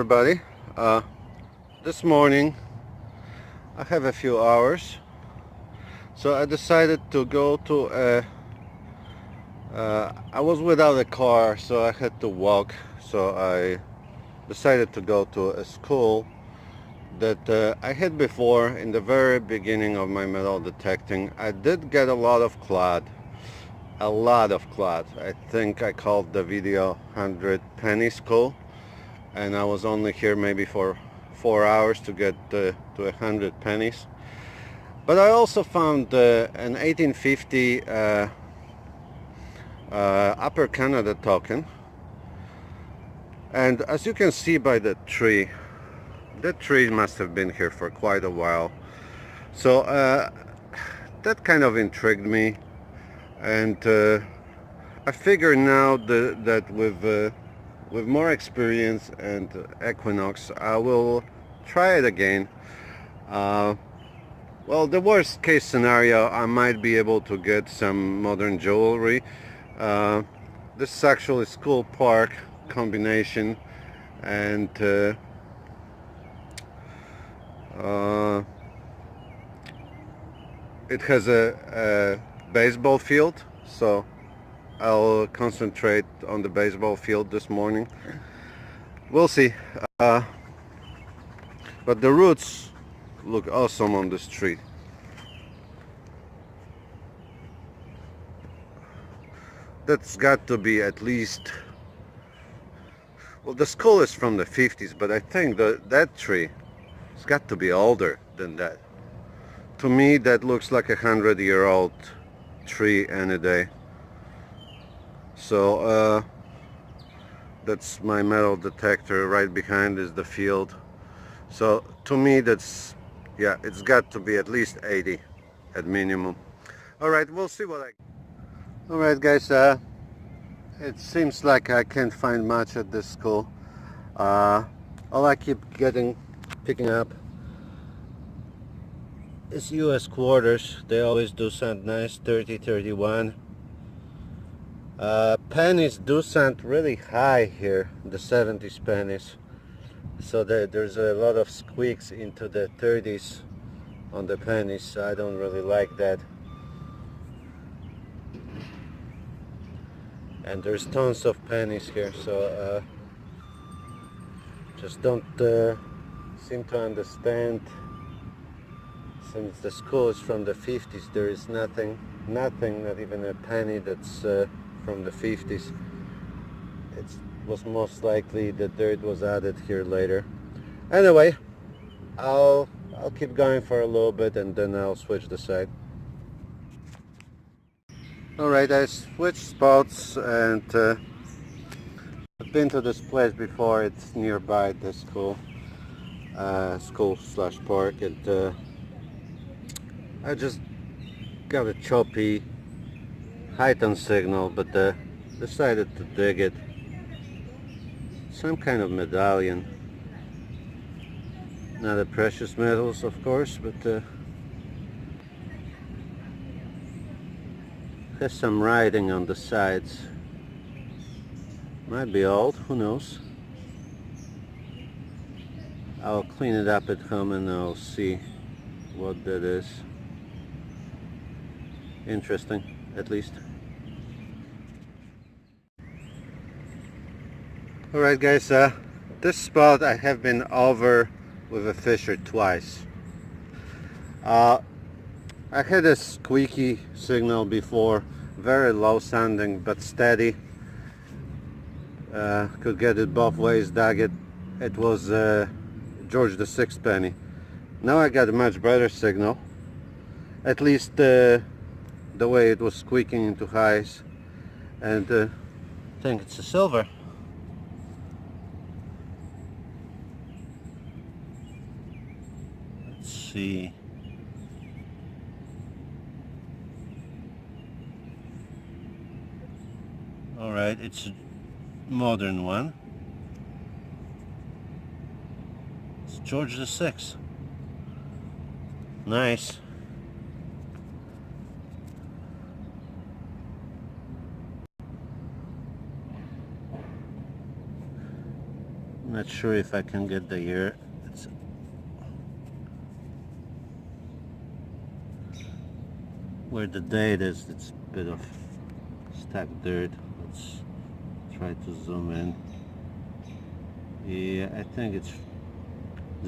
everybody. This morning I have a few hours, so I decided to go to I was without a car, so I had to walk. So I decided to go to a school that I had before. In the very beginning of my metal detecting, I did get a lot of clad. I think I called the video 100 penny school, and I was only here maybe for 4 hours to get to 100 pennies. But I also found an 1850 Upper Canada token, and as you can see by the tree, that tree must have been here for quite a while. So that kind of intrigued me, and I figure now that with more experience and Equinox, I will try it again. Well, the worst case scenario, I might be able to get some modern jewelry. This is actually school park combination, and it has a baseball field, so I'll concentrate on the baseball field this morning. We'll see. But the roots look awesome on this tree. That's got to be at least, well, the skull is from the 50s, but I think that tree has got to be older than that. To me, that looks like 100-year-old tree any day. So that's my metal detector. Right behind is the field. So to me, that's, yeah, it's got to be at least 80 at minimum. All right, we'll see what I... All right, guys, it seems like I can't find much at this school. All I keep picking up is US quarters. They always do sound nice. 30, 31. Pennies do sound really high here, the 70s pennies. So there's a lot of squeaks into the 30s on the pennies, so I don't really like that. And there's tons of pennies here, so just don't seem to understand. Since the school is from the 50s, there is nothing, not even a penny that's from the 50s. It was most likely the dirt was added here later. Anyway, I'll keep going for a little bit and then I'll switch the side. Alright, I switched spots, and I've been to this place before. It's nearby the school slash park, and I just got a choppy high-tone signal, but decided to dig it. Some kind of medallion. Not a precious metals, of course, but has some writing on the sides. Might be old, who knows. I'll clean it up at home and I'll see what that is. Interesting, at least. Alright, guys, this spot I have been over with a fisher twice. I had a squeaky signal before, very low sounding but steady. Could get it both ways, dug it. It was George VI penny. Now I got a much better signal, at least the way it was squeaking into highs, and I think it's a silver. Let's see. Alright, it's a modern one. It's George VI. Nice. Not sure if I can get the year. It's where the date is, it's a bit of stacked dirt. Let's try to zoom in. Yeah, I think it's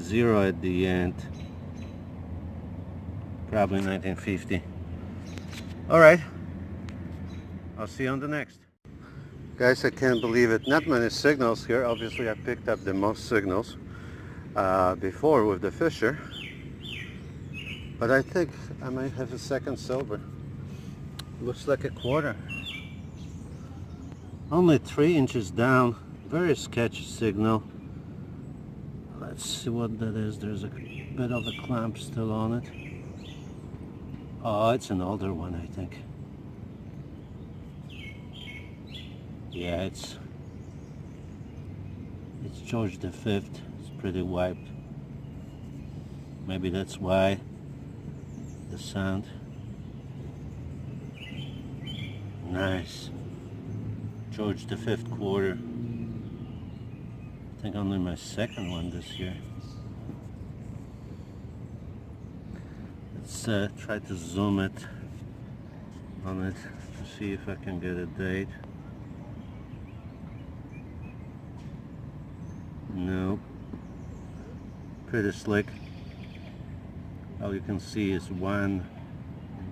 0 at the end. Probably 1950. Alright, I'll see you on the next. Guys, I can't believe it. Not many signals here. Obviously I picked up the most signals before with the Fisher. But I think I might have a second silver. Looks like a quarter. Only 3 inches down. Very sketchy signal. Let's see what that is. There's a bit of a clamp still on it. Oh, it's an older one, I think. Yeah, it's George V. It's pretty wiped. Maybe that's why the sound. Nice. George V quarter. I think only my second one this year. Let's try to zoom it on it to see if I can get a date. No. Pretty slick. All you can see is 1 in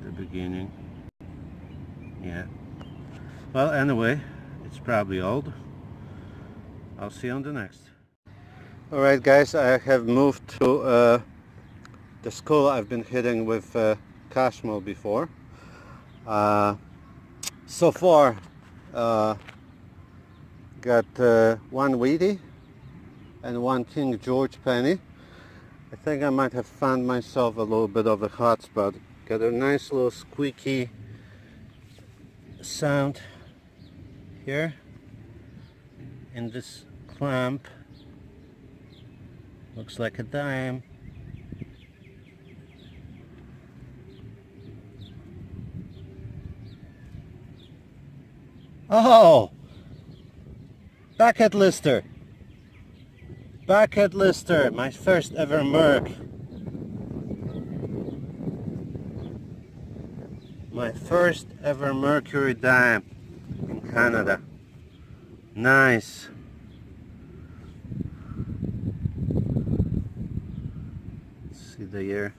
the beginning. Yeah. Well, anyway, it's probably old. I'll see you on the next. Alright guys, I have moved to the skull I've been hitting with Cashmel before. So far, got 1 Wheatie and 1 King George penny. I think I might have found myself a little bit of a hot spot. Got a nice little squeaky sound here in this clamp. Looks like a dime. Oh! Backhead Lister! Backhead Lister! My first ever Merc. My first ever Mercury dime in Canada. Nice. Let's see the year.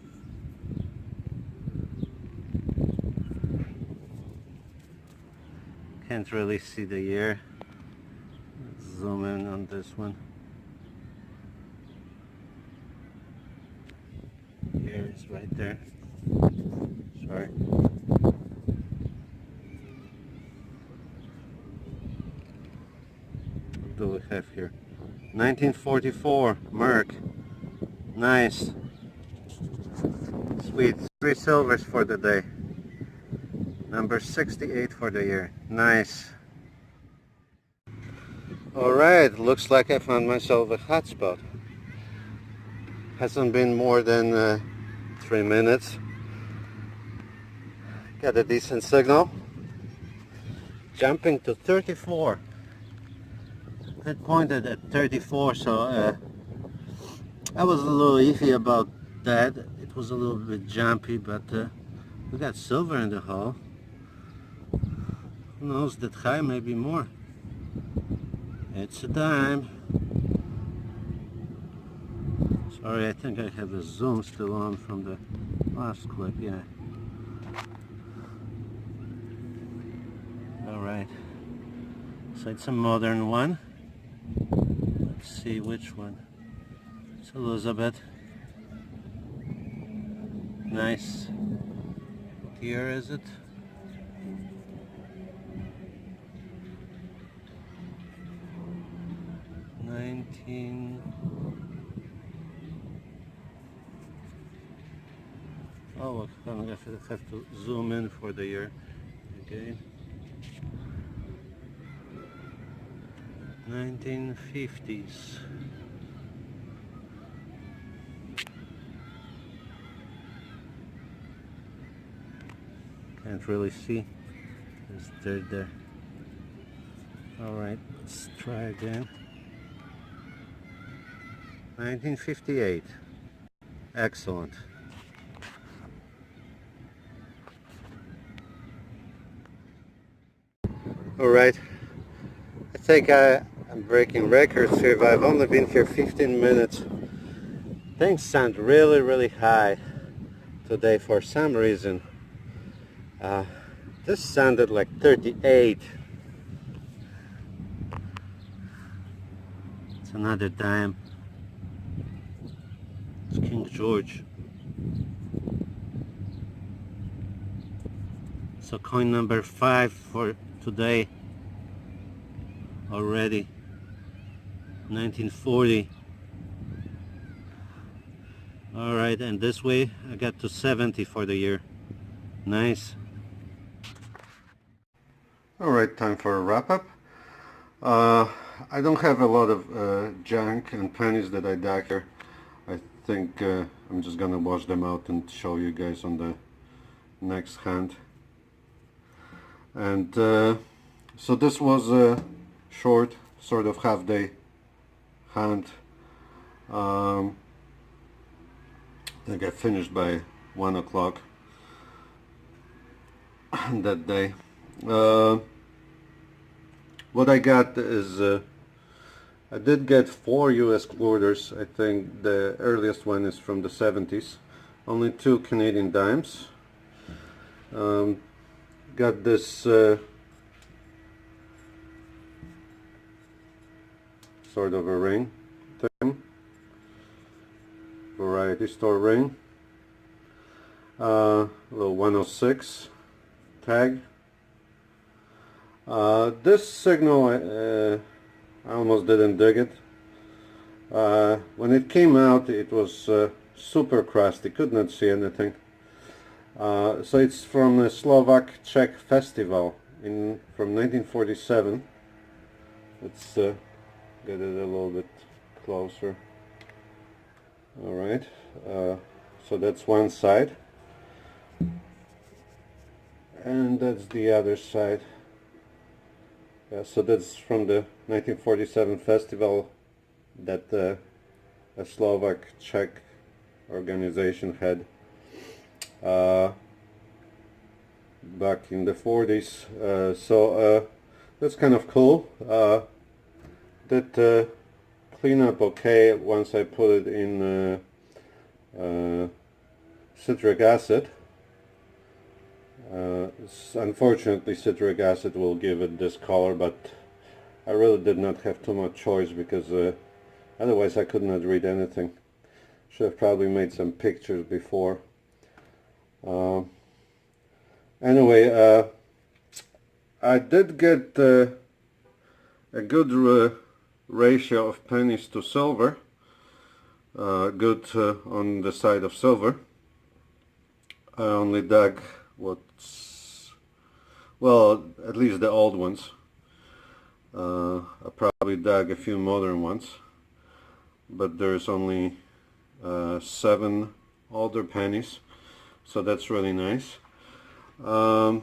Can't really see the year. Let's zoom in on this one. Year is right there. Sorry. What do we have here? 1944 Merc. Nice. Sweet. 3 silvers for the day. Number 68 for the year. Nice. Alright, looks like I found myself a hotspot. Hasn't been more than 3 minutes. Got a decent signal. Jumping to 34. It pointed at 34, so I was a little iffy about that. It was a little bit jumpy, but we got silver in the hole. Who knows, that high, maybe more. It's a dime. Sorry, I think I have a zoom still on from the last clip, yeah. Alright, so it's a modern one. Let's see which one. It's Elizabeth. Nice. What year is it? Oh, I'm gonna have to zoom in for the year again. 1950s. Can't really see. There's dirt there. Alright, let's try again. 1958. Excellent. Alright, I think I'm breaking records here, but I've only been here 15 minutes. Things sound really high today for some reason. This sounded like 38. It's another dime. It's King George. So coin number 5 for today already. 1940. Alright, and this way I got to 70 for the year. Nice. Alright, time for a wrap-up. I don't have a lot of junk and pennies that I dug here. I think I'm just gonna wash them out and show you guys on the next hand. And so this was a short, sort of half-day hand. I think I finished by 1 o'clock that day. What I got is I did get 4 US quarters. I think the earliest one is from the 70s. Only 2 Canadian dimes. Got this sort of a ring thing, variety store ring, little 106 tag. This signal I almost didn't dig it. When it came out it was super crusty, could not see anything. So it's from the Slovak Czech festival from 1947. Let's get it a little bit closer. Alright, so that's one side, and that's the other side. Yeah, so that's from the 1947 festival that a Slovak Czech organization had back in the 40s. So that's kind of cool. Did clean up okay once I put it in citric acid. Unfortunately citric acid will give it this color, but I really did not have too much choice because otherwise I could not read anything. Should have probably made some pictures before. Anyway, I did get a good ratio of pennies to silver, good on the side of silver. I only dug what's, well, at least the old ones. I probably dug a few modern ones, but there's only 7 older pennies, so that's really nice. Only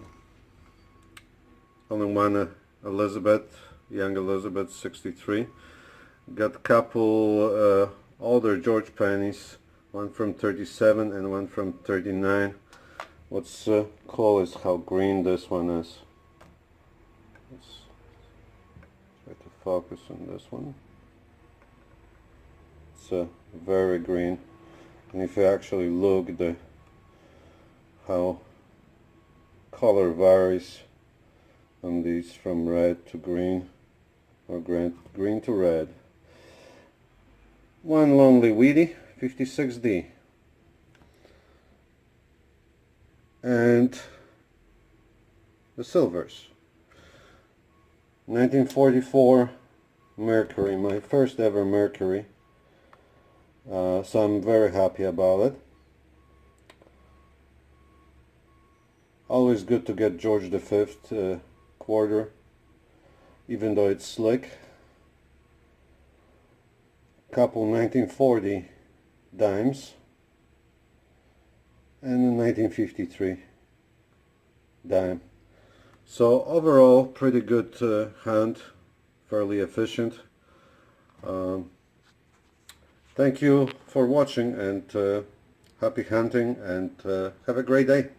one Elizabeth, young Elizabeth, 63. Got a couple older George pennies, one from 37 and one from 39. What's cool is how green this one is. Let's try to focus on this one. It's very green, and if you actually look how color varies on these from red to green, or green to red. One Lonely Weedy, 56D. And the silvers. 1944 Mercury, my first ever Mercury. So I'm very happy about it. Always good to get George V quarter, even though it's slick. Couple 1940 dimes and a 1953 dime. So overall pretty good hand, fairly efficient. Thank you for watching, and happy hunting, and have a great day.